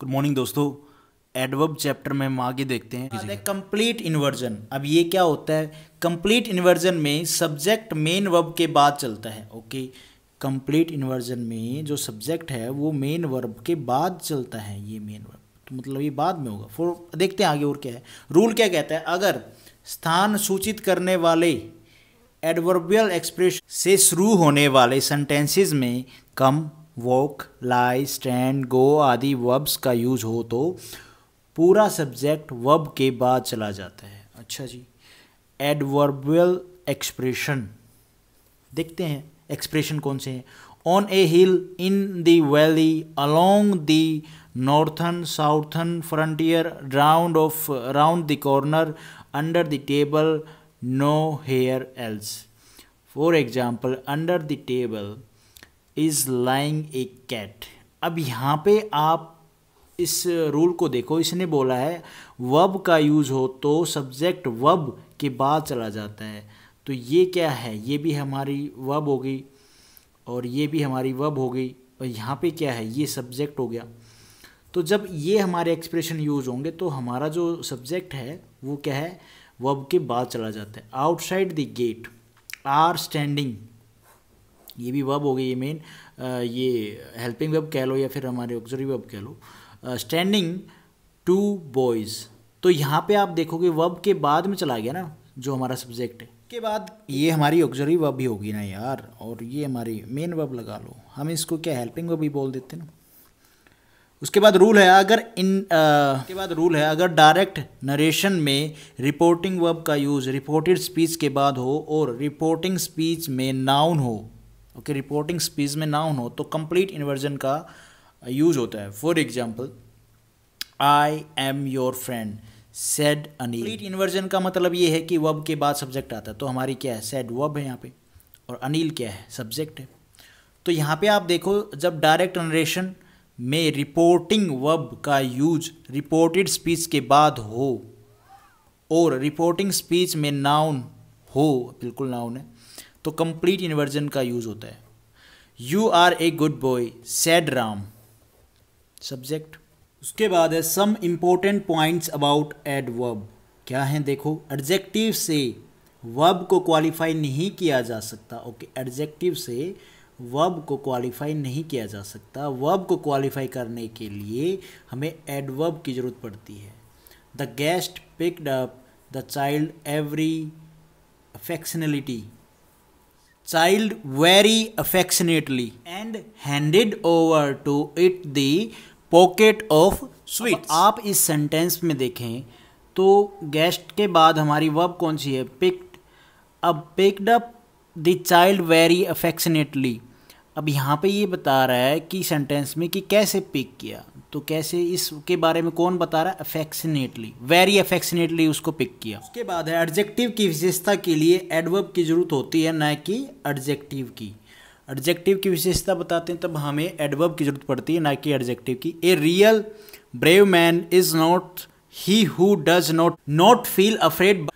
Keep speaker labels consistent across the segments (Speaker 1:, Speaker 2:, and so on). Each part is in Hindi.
Speaker 1: गुड मॉर्निंग दोस्तों। एडवर्ब चैप्टर में हम आगे देखते हैं कंप्लीट इन्वर्जन। अब ये क्या होता है? कंप्लीट इन्वर्जन में सब्जेक्ट मेन वर्ब के बाद चलता है। ओके, कंप्लीट इन्वर्जन में जो सब्जेक्ट है वो मेन वर्ब के बाद चलता है। ये मेन वर्ब तो मतलब ये बाद में होगा। फिर देखते हैं आगे और क्या है। रूल क्या कहता है? अगर स्थान सूचित करने वाले एडवर्बियल एक्सप्रेशन से शुरू होने वाले सेंटेंसेस में कम, वॉक, लाई, स्टैंड, गो आदि वर्ब्स का यूज हो तो पूरा सब्जेक्ट वर्ब के बाद चला जाता है। अच्छा जी, एडवर्बियल एक्सप्रेशन देखते हैं। एक्सप्रेशन कौन से हैं? On a hill, in the valley, along the northern southern frontier, round the corner, under the table, nowhere else. For example, under the table is lying a cat. अब यहाँ पे आप इस रूल को देखो, इसने बोला है वर्ब का यूज हो तो सब्जेक्ट वर्ब के बाद चला जाता है। तो ये क्या है? ये भी हमारी वर्ब हो गई और ये भी हमारी वर्ब हो गई और यहाँ पे क्या है? ये सब्जेक्ट हो गया। तो जब ये हमारे एक्सप्रेशन यूज होंगे तो हमारा जो सब्जेक्ट है वो क्या है? वर्ब के बाद चला जाता है। Outside the gate are standing, ये भी वर्ब हो गई। ये मेन ये हेल्पिंग वर्ब कह लो या फिर हमारे ऑक्सिलरी वर्ब कह लो। स्टैंडिंग टू बॉयज़, तो यहाँ पे आप देखोगे वर्ब के बाद में चला गया ना जो हमारा सब्जेक्ट है। के बाद ये हमारी ऑक्सिलरी वर्ब भी होगी ना यार, और ये हमारी मेन वर्ब लगा लो। हम इसको क्या हेल्पिंग वर्ब भी बोल देते ना। उसके बाद रूल है अगर डायरेक्ट नरेशन में रिपोर्टिंग वर्ब का यूज़ रिपोर्टेड स्पीच के बाद हो और रिपोर्टिंग स्पीच में नाउन हो। ओके, रिपोर्टिंग स्पीच में नाउन हो तो कंप्लीट इन्वर्जन का यूज होता है। For example, I am your friend said Anil. Complete inversion का मतलब ये है कि वर्ब के बाद सब्जेक्ट आता है। तो हमारी क्या है? सेड वर्ब है यहाँ पे और अनिल क्या है? सब्जेक्ट है। तो यहाँ पे आप देखो, जब डायरेक्ट नरेशन में रिपोर्टिंग वर्ब का यूज रिपोर्टेड स्पीच के बाद हो और रिपोर्टिंग स्पीच में नाउन हो, बिल्कुल नाउन है, तो कंप्लीट इन्वर्जन का यूज होता है। You are a good boy said Ram, subject. उसके बाद है some important points about adverb. क्या है? देखो, एडजेक्टिव से वर्ब को क्वालिफाई नहीं किया जा सकता। ओके, एडजेक्टिव से वर्ब को क्वालिफाई नहीं किया जा सकता। वर्ब को क्वालिफाई करने के लिए हमें एडवर्ब की जरूरत पड़ती है। The guest picked up the child every affectionately, child very affectionately and handed over to it the pocket of sweets। आप इस सेंटेंस में देखें तो गेस्ट के बाद हमारी वर्ब कौन सी है? पिक्ड। अब picked up the child very affectionately, अब यहाँ पे ये बता रहा है कि सेंटेंस में कि कैसे पिक किया। तो कैसे, इसके बारे में कौन बता रहा है? अफेक्शनेटली, वेरी अफेक्शनेटली उसको पिक किया। उसके बाद है एडजेक्टिव की विशेषता के लिए एडवर्ब की जरूरत होती है, ना कि एडजेक्टिव की। एडजेक्टिव की विशेषता बताते हैं तब हमें एडवर्ब की जरूरत पड़ती है, ना कि एडजेक्टिव की। A real brave man is not he who does not feel afraid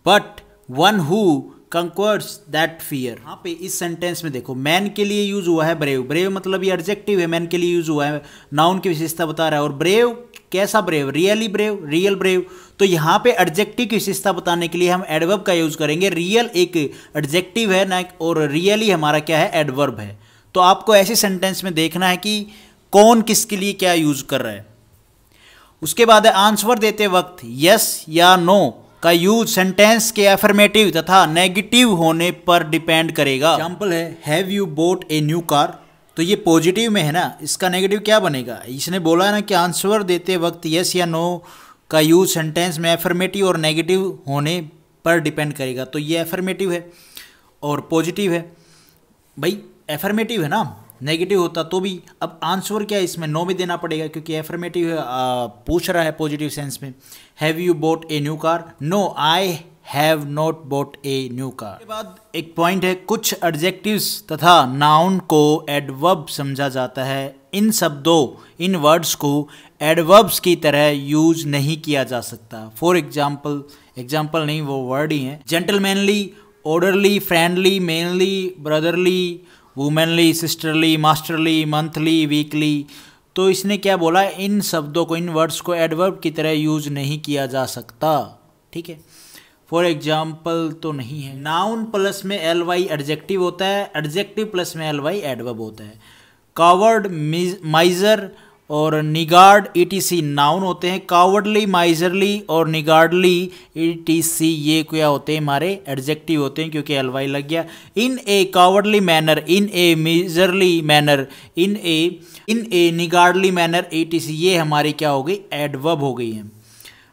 Speaker 1: but one who conquers that fear. यहाँ पे इस सेंटेंस में देखो, मैन के लिए यूज हुआ है ब्रेव। ब्रेव मतलब ये एडजेक्टिव है, मैन के लिए यूज हुआ है, नाउन की विशेषता बता रहा है। और ब्रेव कैसा brave? Really brave, real brave. तो यहाँ पे एडजेक्टिव की विशेषता बताने के लिए हम एडवर्ब का यूज करेंगे। रियल एक एडजेक्टिव है ना, और रियली हमारा क्या है? एडवर्ब है। तो आपको ऐसे सेंटेंस में देखना है कि कौन किसके लिए क्या यूज कर रहा है। उसके बाद है आंसर देते वक्त यस या नो का यूज सेंटेंस के अफर्मेटिव तथा नेगेटिव होने पर डिपेंड करेगा। एग्जाम्पल है have you bought a new car, तो ये पॉजिटिव में है ना, इसका नेगेटिव क्या बनेगा? इसने बोला है ना कि आंसर देते वक्त यस या नो का यूज सेंटेंस में अफर्मेटिव और नेगेटिव होने पर डिपेंड करेगा। तो ये अफर्मेटिव है और पॉजिटिव है। भाई अफर्मेटिव है ना, नेगेटिव होता तो भी। अब आंसर क्या है? इसमें नो भी देना पड़ेगा क्योंकि एफर्मेटिव है, पूछ रहा है पॉजिटिव सेंस में। Have you bought a new car? No, I have not bought a new car. के बाद एक पॉइंट है, कुछ एडजेक्टिव्स तथा नाउन को एडवर्ब समझा जाता है। इन शब्दों, इन वर्ड्स को एडवर्ब्स की तरह यूज नहीं किया जा सकता। फॉर एग्जाम्पल नहीं, वो वर्ड ही हैं। Gentlemanly, orderly, friendly, manly, brotherly, womanly, sisterly, masterly, monthly, weekly, तो इसने क्या बोला, इन शब्दों को, इन वर्ड्स को एडवर्ब की तरह यूज नहीं किया जा सकता, ठीक है। फॉर एग्जाम्पल तो नहीं है। नाउन प्लस में एल वाई एडजेक्टिव होता है, एडजेक्टिव प्लस में एल वाई एडवर्ब होता है। कावर्ड, माइजर और निगार्ड ईटीसी नाउन होते हैं। कावर्डली, माइजरली और निगार्डली ईटीसी ये क्या होते हैं, हमारे एडजेक्टिव होते हैं, क्योंकि एल वाई लग गया। इन ए कावर्डली मैनर, इन ए माइजरली मैनर, इन ए निगार्डली मैनर ईटीसी ये हमारी क्या हो गई, एडवर्ब हो गई है।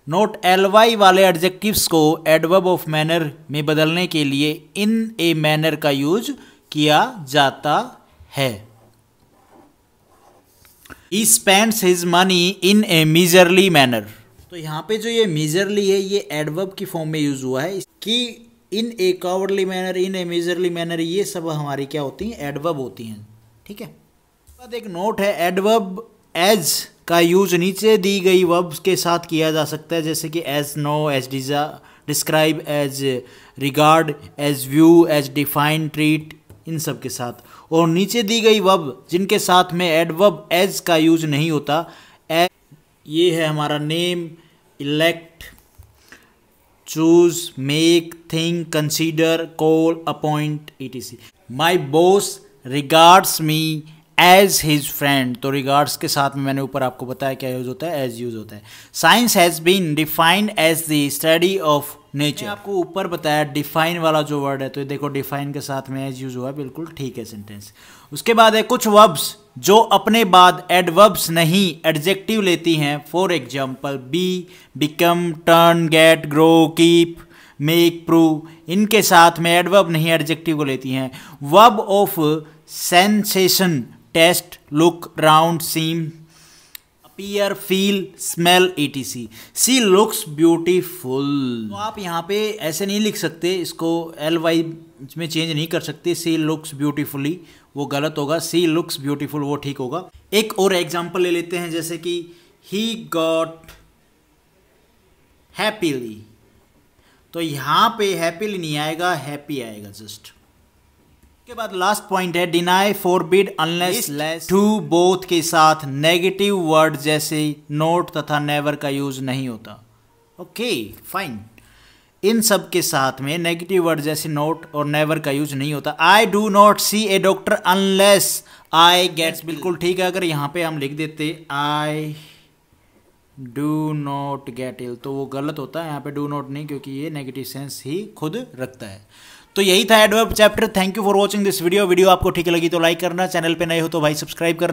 Speaker 1: नोट, एल वाई वाले एडजेक्टिव्स को एडवर्ब ऑफ मैनर में बदलने के लिए इन ए मैनर का यूज किया जाता है। He spends his money in a miserly manner। तो यहाँ पे जो ये miserly है ये एडवर्ब की फॉर्म में यूज हुआ है कि इन ए कावर्डली मैनर, इन ए मिजरली मैनर, ये सब हमारी क्या होती हैं, एडवर्ब होती हैं, ठीक है। बाद एक नोट है, एडवर्ब एज का यूज नीचे दी गई वर्ब्स के साथ किया जा सकता है, जैसे कि as know, as describe, as regard, as view, as define, treat, इन सब के साथ। और नीचे दी गई वर्ब जिनके साथ में एडवर्ब एज का यूज नहीं होता, ये है हमारा name, elect, choose, make, think, consider, call, appoint ETC. My boss regards me as his friend, तो रिगार्ड्स के साथ में मैंने ऊपर आपको बताया क्या यूज होता है, एज यूज होता है। Science has been defined as the study of nature, आपको ऊपर बताया डिफाइन वाला जो वर्ड है, तो देखो डिफाइन के साथ में एज यूज हुआ है, बिल्कुल ठीक है सेंटेंस। उसके बाद है कुछ वर्ब्स जो अपने बाद एडवर्ब्स नहीं एडजेक्टिव लेती हैं। For example be, become, turn, get, grow, keep, make, prove, इनके साथ में एडवर्ब नहीं एडजेक्टिव को लेती हैं। Verb of sensation, taste, look, round, seem, appear, feel, smell ETC. She looks beautiful, तो आप यहाँ पे ऐसे नहीं लिख सकते, इसको एल वाई में चेंज नहीं कर सकते। सी लुक्स ब्यूटीफुली वो गलत होगा, सी लुक्स ब्यूटीफुल वो ठीक होगा। एक और एग्जांपल ले लेते हैं, जैसे कि ही गॉट हैप्पीली, तो यहाँ पे हैप्पीली नहीं आएगा, हैप्पी आएगा जस्ट। के बाद लास्ट पॉइंट है, deny, forbid, unless, lest, too, both के साथ नेगेटिव वर्ड जैसे नोट तथा नेवर का यूज नहीं होता। ओके फाइन, इन सब के साथ में नेगेटिव वर्ड जैसे नोट और नेवर का यूज नहीं होता। I do not see a doctor unless I gets, बिल्कुल ठीक है। अगर यहाँ पे हम लिख देते I do not get ill, तो वो गलत होता है, यहाँ पे डू नॉट नहीं, क्योंकि ये नेगेटिव सेंस ही खुद रखता है। तो यही था adverb chapter. Thank you for watching this video. Video आपको ठीक लगी तो लाइक करना, चैनल पे नए हो तो भाई सब्सक्राइब करना।